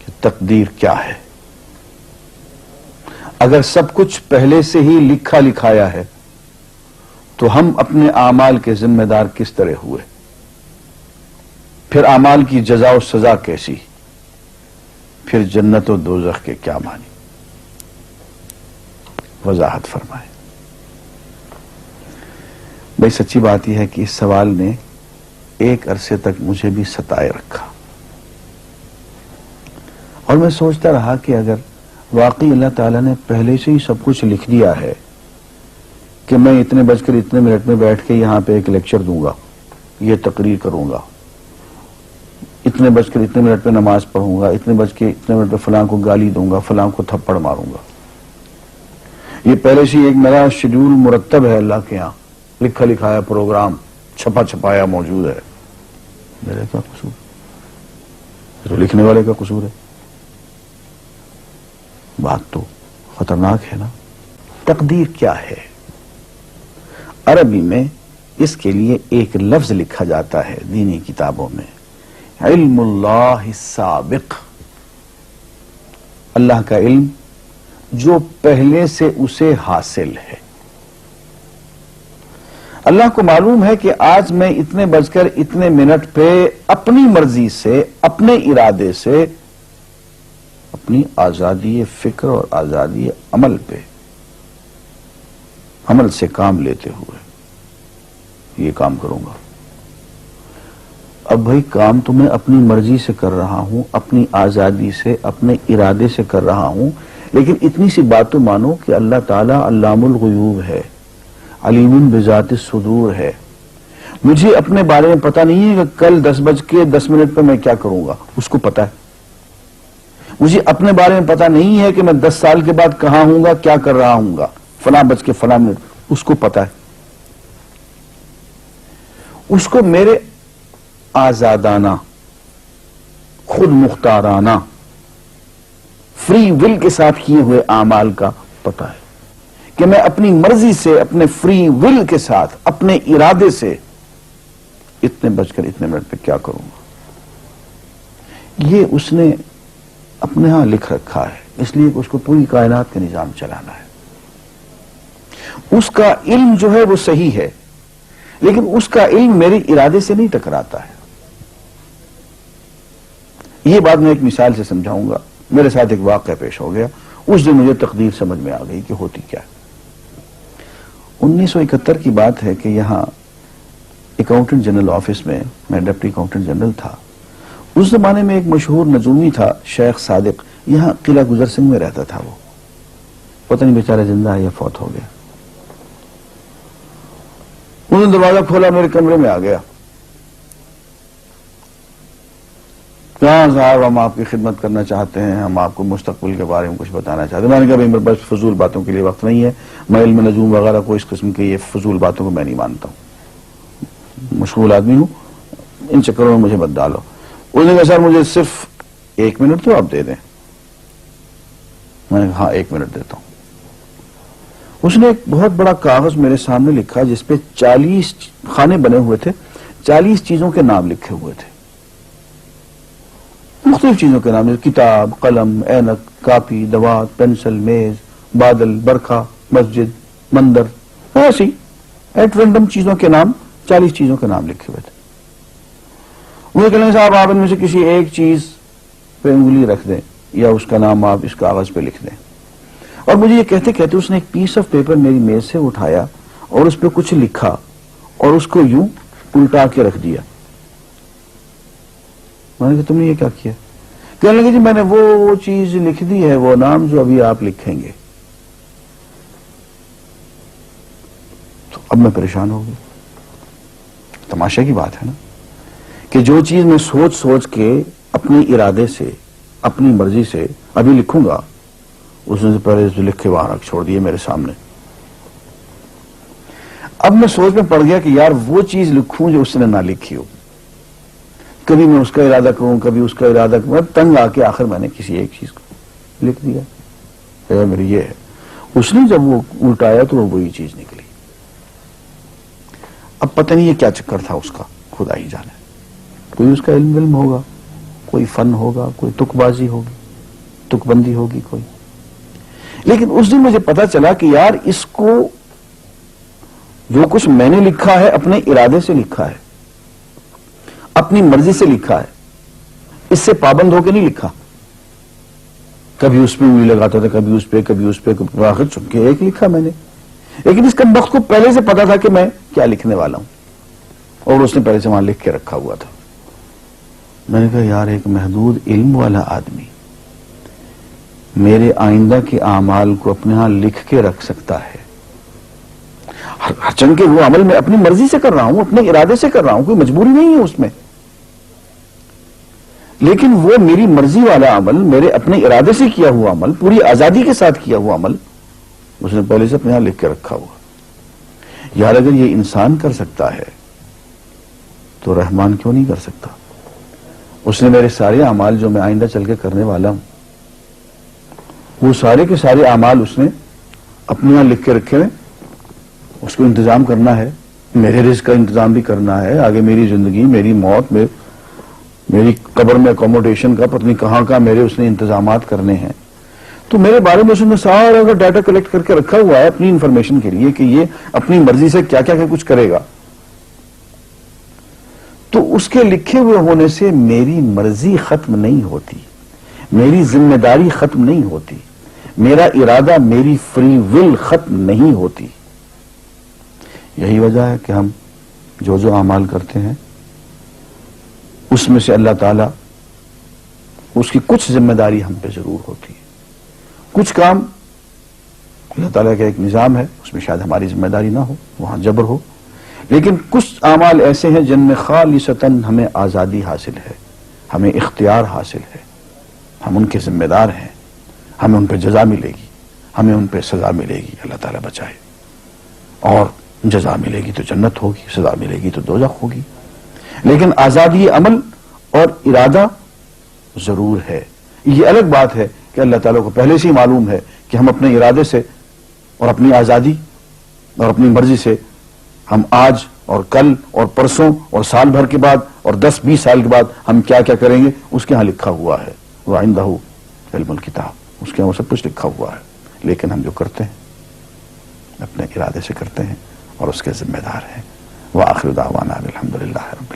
کہ تقدیر کیا ہے. اگر سب کچھ پہلے سے ہی لکھا لکھایا ہے تو ہم اپنے اعمال کے ذمہ دار کس طرح ہوئے؟ پھر اعمال کی جزا و سزا کیسی؟ پھر جنت و دوزخ کے کیا معنی؟ وضاحت فرمائے. بھئی سچی بات یہ ہے کہ اس سوال نے ایک عرصے تک مجھے بھی ستائے رکھا، اور میں سوچتا رہا کہ اگر واقعی اللہ تعالیٰ نے پہلے سے ہی سب کچھ لکھ دیا ہے کہ میں اتنے بج کر اتنے منٹ میں بیٹھ کے یہاں پہ ایک لیکچر دوں گا، یہ تقریر کروں گا، اتنے بج کر اتنے منٹ پہ نماز پڑھوں گا، اتنے بج کے اتنے منٹ پہ فلاں کو گالی دوں گا، فلاں کو تھپڑ ماروں گا، یہ پہلے سے ایک میرا شیڈول مرتب ہے اللہ کے ہاں، لکھا لکھایا پروگرام چھپا چھپایا موجود ہے، میرے کیا قصور؟ تو لکھنے والے کا قصور ہے. بات تو خطرناک ہے نا. تقدیر کیا ہے؟ عربی میں اس کے لیے ایک لفظ لکھا جاتا ہے دینی کتابوں میں، علم اللہ السابق، اللہ کا علم جو پہلے سے اسے حاصل ہے. اللہ کو معلوم ہے کہ آج میں اتنے بج کر اتنے منٹ پہ اپنی مرضی سے، اپنے ارادے سے، اپنی آزادی فکر اور آزادی عمل پہ، عمل سے کام لیتے ہوئے یہ کام کروں گا. اب بھائی کام تو میں اپنی مرضی سے کر رہا ہوں، اپنی آزادی سے، اپنے ارادے سے کر رہا ہوں، لیکن اتنی سی بات تو مانو کہ اللہ تعالیٰ علام الغیوب ہے، علیم بذات الصدور ہے. مجھے اپنے بارے میں پتہ نہیں ہے کہ کل 10:10 پہ میں کیا کروں گا، اس کو پتا ہے. مجھے اپنے بارے میں پتہ نہیں ہے کہ میں 10 سال کے بعد کہاں ہوں گا، کیا کر رہا ہوں گا، فلاں بج کے فلاں منٹ، اس کو پتا ہے. اس کو میرے آزادانہ، خود مختارانہ، فری ول کے ساتھ کیے ہوئے اعمال کا پتا ہے کہ میں اپنی مرضی سے، اپنے فری ول کے ساتھ، اپنے ارادے سے اتنے بج کر اتنے منٹ پہ کیا کروں گا. یہ اس نے اپنے ہاں لکھ رکھا ہے، اس لیے کہ اس کو پوری کائنات کا نظام چلانا ہے. اس کا علم جو ہے وہ صحیح ہے، لیکن اس کا علم میرے ارادے سے نہیں ٹکراتا ہے. یہ بات میں ایک مثال سے سمجھاؤں گا. میرے ساتھ ایک واقعہ پیش ہو گیا، اس دن مجھے تقدیر سمجھ میں آ گئی کہ ہوتی کیا ہے. 1971 کی بات ہے کہ یہاں اکاؤنٹنٹ جنرل آفس میں ڈپٹی اکاؤنٹنٹ جنرل تھا. اس زمانے میں ایک مشہور نجومی تھا شیخ صادق، یہاں قلعہ گزر سنگھ میں رہتا تھا. وہ پتہ نہیں بیچارہ زندہ ہے یا فوت ہو گیا. انہوں نے دروازہ کھولا، میرے کمرے میں آ گیا. کہاں صاحب ہم آپ کی خدمت کرنا چاہتے ہیں، ہم آپ کو مستقبل کے بارے میں کچھ بتانا چاہتے ہیں. میں نے کہا میرے پاس فضول باتوں کے لیے وقت نہیں ہے، میں علم نجوم وغیرہ کو، اس قسم کے یہ فضول باتوں کو میں نہیں مانتا ہوں، مشغول آدمی ہوں، ان چکروں میں مجھے مت ڈالو. اس نے کہا سر مجھے صرف 1 منٹ تو آپ دے دیں. میں نے کہا ہاں 1 منٹ دیتا ہوں. اس نے ایک بہت بڑا کاغذ میرے سامنے لکھا جس پہ 40 خانے بنے ہوئے تھے، 40 چیزوں کے نام لکھے ہوئے تھے، مختلف چیزوں کے نام، کتاب، قلم، اینک، کاپی، دوات، پینسل، میز، بادل، برکھا، مسجد، مندر، ایسی ایٹ رینڈم چیزوں کے نام، 40 چیزوں کے نام لکھے ہوئے تھے. مجھے کہنے صاحب آپ ان میں سے کسی ایک چیز پہ انگلی رکھ دیں یا اس کا نام آپ اس کاغذ پہ لکھ دیں. اور مجھے یہ کہتے کہتے اس نے ایک پیس آف پیپر میری میز سے اٹھایا اور اس پہ کچھ لکھا اور اس کو یوں الٹا کے رکھ دیا. میں نے کہا تم نے یہ کیا کیا؟ کہنے لگے جی میں نے وہ چیز لکھ دی ہے، وہ نام جو ابھی آپ لکھیں گے. تو اب میں پریشان ہو گیا. تماشا کی بات ہے نا کہ جو چیز میں سوچ سوچ کے اپنے ارادے سے، اپنی مرضی سے ابھی لکھوں گا، اس نے پہلے جو لکھ کے وہاں رکھ چھوڑ دیے میرے سامنے. اب میں سوچ میں پڑ گیا کہ یار وہ چیز لکھوں جو اس نے نہ لکھی ہو. کبھی میں اس کا ارادہ کروں، کبھی اس کا ارادہ کروں، تنگ آ کے آخر میں نے کسی ایک چیز کو لکھ دیا. میری یہ ہے. اس نے جب وہ الٹایا تو وہ وہی چیز نکلی. اب پتہ نہیں یہ کیا چکر تھا اس کا، خدا ہی جانے. کوئی اس کا علم ہوگا، کوئی فن ہوگا، کوئی تک بازی ہوگی، تک بندی ہوگی کوئی. لیکن اس دن مجھے پتا چلا کہ یار اس کو جو کچھ میں نے لکھا ہے اپنے ارادے سے لکھا ہے، اپنی مرضی سے لکھا ہے، اس سے پابند ہو کے نہیں لکھا. کبھی اس پہ انگلی لگاتا تھا، کبھی اس پہ، کبھی اس پہ، آخر چن کے ایک لکھا میں نے. لیکن اس کم وقت کو پہلے سے پتا تھا کہ میں کیا لکھنے والا ہوں، اور اس نے پہلے سے وہاں لکھ کے رکھا ہوا تھا. میں نے کہا یار ایک محدود علم والا آدمی میرے آئندہ کے اعمال کو اپنے ہاں لکھ کے رکھ سکتا ہے. ہر چن کے وہ عمل میں اپنی مرضی سے کر رہا ہوں، اپنے ارادے سے کر رہا ہوں، کوئی مجبوری نہیں ہے اس میں. لیکن وہ میری مرضی والا عمل، میرے اپنے ارادے سے کیا ہوا عمل، پوری آزادی کے ساتھ کیا ہوا عمل، اس نے پہلے سے اپنے ہاں لکھ کے رکھا ہوا. یار اگر یہ انسان کر سکتا ہے تو رحمان کیوں نہیں کر سکتا؟ اس نے میرے سارے اعمال جو میں آئندہ چل کے کرنے والا ہوں، وہ سارے کے سارے اعمال اس نے اپنے یہاں لکھ کے رکھے ہیں. اس کو انتظام کرنا ہے، میرے رزق کا انتظام بھی کرنا ہے، آگے میری زندگی، میری موت، میری قبر میں اکوموڈیشن کا پتہ نہیں کہاں کا میرے اس نے انتظامات کرنے ہیں. تو میرے بارے میں اس نے سارا کا ڈیٹا کلیکٹ کر کے رکھا ہوا ہے اپنی انفارمیشن کے لیے کہ یہ اپنی مرضی سے کیا کیا کچھ کرے گا. تو اس کے لکھے ہوئے ہونے سے میری مرضی ختم نہیں ہوتی، میری ذمہ داری ختم نہیں ہوتی، میرا ارادہ، میری فری ول ختم نہیں ہوتی. یہی وجہ ہے کہ ہم جو اعمال کرتے ہیں اس میں سے اللہ تعالیٰ اس کی کچھ ذمہ داری ہم پہ ضرور ہوتی ہے. کچھ کام اللہ تعالیٰ کا ایک نظام ہے، اس میں شاید ہماری ذمہ داری نہ ہو، وہاں جبر ہو. لیکن کچھ اعمال ایسے ہیں جن میں خالصتاً ہمیں آزادی حاصل ہے، ہمیں اختیار حاصل ہے، ہم ان کے ذمہ دار ہیں، ہمیں ان پہ جزا ملے گی، ہمیں ان پہ سزا ملے گی، اللہ تعالیٰ بچائے. اور جزا ملے گی تو جنت ہوگی، سزا ملے گی تو دوزخ ہوگی. لیکن آزادی عمل اور ارادہ ضرور ہے. یہ الگ بات ہے کہ اللہ تعالیٰ کو پہلے سے ہی معلوم ہے کہ ہم اپنے ارادے سے اور اپنی آزادی اور اپنی مرضی سے ہم آج اور کل اور پرسوں اور سال بھر کے بعد اور 10-20 سال کے بعد ہم کیا کیا کریں گے اس کے ہاں لکھا ہوا ہے. وَعِندَهُ عِلْمُ الْكِتَابِ، اس کے ہاں وہ سب کچھ لکھا ہوا ہے. لیکن ہم جو کرتے ہیں اپنے ارادے سے کرتے ہیں اور اس کے ذمہ دار ہیں. وآخر دعوانا الحمدللہ رب